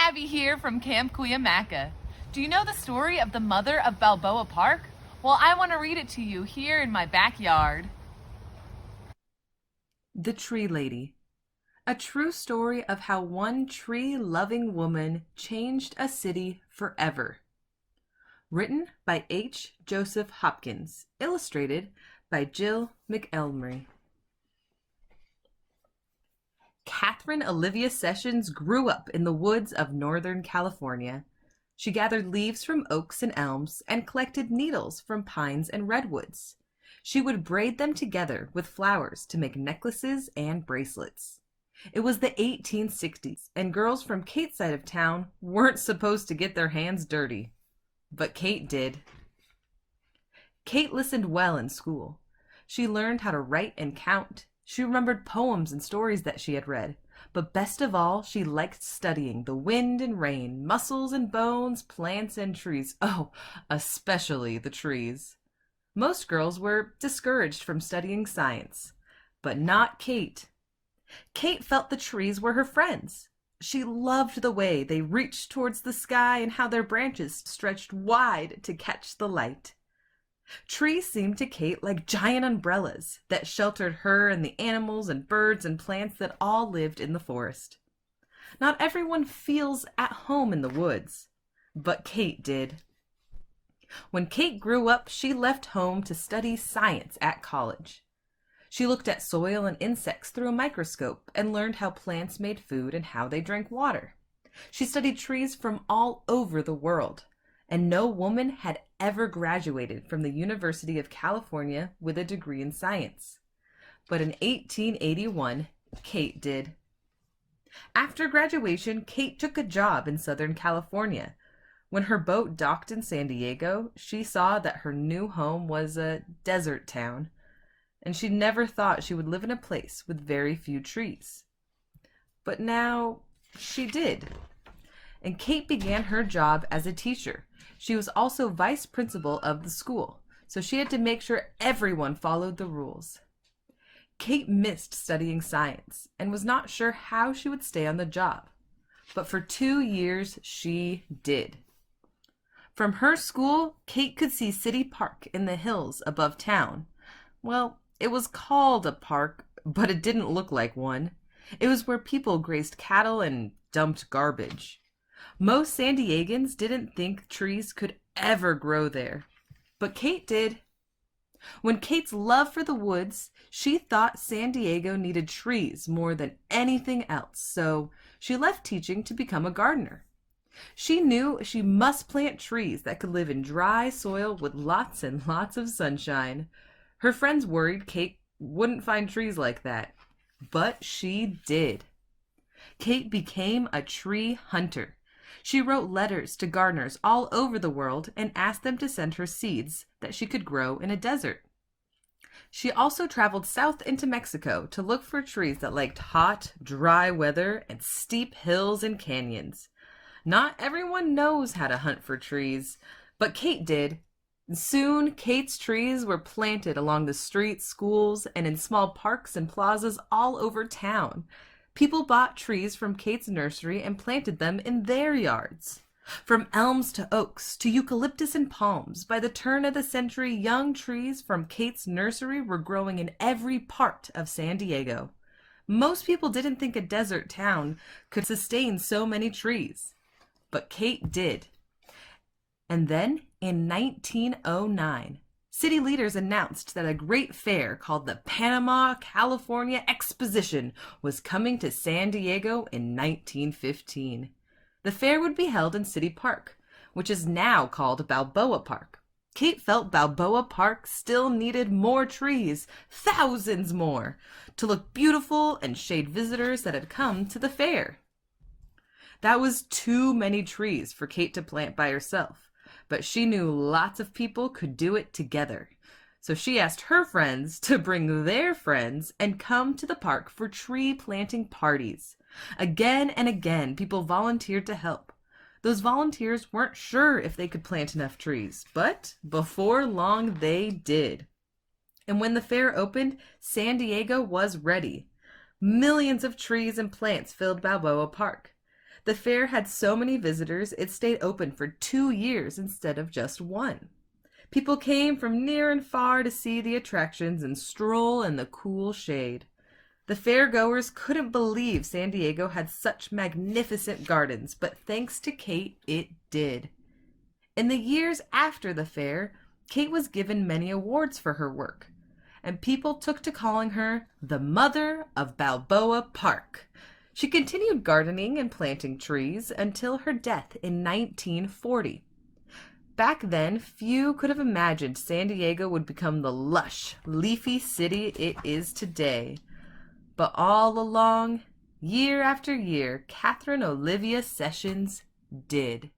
Abby here from Camp Cuyamaca. Do you know the story of the mother of Balboa Park? Well, I want to read it to you here in my backyard. The Tree Lady. A true story of how one tree-loving woman changed a city forever. Written by H. Joseph Hopkins. Illustrated by Jill McElmry. Catherine Olivia Sessions grew up in the woods of Northern California. She gathered leaves from oaks and elms and collected needles from pines and redwoods. She would braid them together with flowers to make necklaces and bracelets. It was the 1860s, and girls from Kate's side of town weren't supposed to get their hands dirty. But Kate did. Kate listened well in school. She learned how to write and count. She remembered poems and stories that she had read. But best of all, she liked studying the wind and rain, muscles and bones, plants and trees. Oh, especially the trees. Most girls were discouraged from studying science, but not Kate. Kate felt the trees were her friends. She loved the way they reached towards the sky and how their branches stretched wide to catch the light. Trees seemed to Kate like giant umbrellas that sheltered her and the animals and birds and plants that all lived in the forest. Not everyone feels at home in the woods, but Kate did. When Kate grew up, she left home to study science at college. She looked at soil and insects through a microscope and learned how plants made food and how they drank water. She studied trees from all over the world, and no woman had ever graduated from the University of California with a degree in science. But in 1881, Kate did. After graduation, Kate took a job in Southern California. When her boat docked in San Diego, she saw that her new home was a desert town, and she never thought she would live in a place with very few trees. But now she did. And Kate began her job as a teacher. She was also vice principal of the school, so she had to make sure everyone followed the rules. Kate missed studying science and was not sure how she would stay on the job. But for 2 years, she did. From her school, Kate could see City Park in the hills above town. Well, it was called a park, but it didn't look like one. It was where people grazed cattle and dumped garbage. Most San Diegans didn't think trees could ever grow there, but Kate did. When Kate's love for the woods, she thought San Diego needed trees more than anything else, so she left teaching to become a gardener. She knew she must plant trees that could live in dry soil with lots and lots of sunshine. Her friends worried Kate wouldn't find trees like that, but she did. Kate became a tree hunter. She wrote letters to gardeners all over the world and asked them to send her seeds that she could grow in a desert. She also traveled south into Mexico to look for trees that liked hot, dry weather and steep hills and canyons. Not everyone knows how to hunt for trees, but Kate did. Soon, Kate's trees were planted along the streets, schools, and in small parks and plazas all over town. People bought trees from Kate's nursery and planted them in their yards. From elms to oaks to eucalyptus and palms, by the turn of the century, young trees from Kate's nursery were growing in every part of San Diego. Most people didn't think a desert town could sustain so many trees, but Kate did. And then, in 1909, city leaders announced that a great fair called the Panama, California Exposition was coming to San Diego in 1915. The fair would be held in City Park, which is now called Balboa Park. Kate felt Balboa Park still needed more trees, thousands more, to look beautiful and shade visitors that had come to the fair. That was too many trees for Kate to plant by herself. But she knew lots of people could do it together. So she asked her friends to bring their friends and come to the park for tree planting parties. Again and again, people volunteered to help. Those volunteers weren't sure if they could plant enough trees, but before long they did. And when the fair opened, San Diego was ready. Millions of trees and plants filled Balboa Park. The fair had so many visitors it stayed open for 2 years instead of just one. People came from near and far to see the attractions and stroll in the cool shade. The fairgoers couldn't believe San Diego had such magnificent gardens, but thanks to Kate, it did. In the years after the fair, Kate was given many awards for her work, and people took to calling her the Mother of Balboa Park. She continued gardening and planting trees until her death in 1940. Back then, few could have imagined San Diego would become the lush, leafy city it is today. But all along, year after year, Catherine Olivia Sessions did.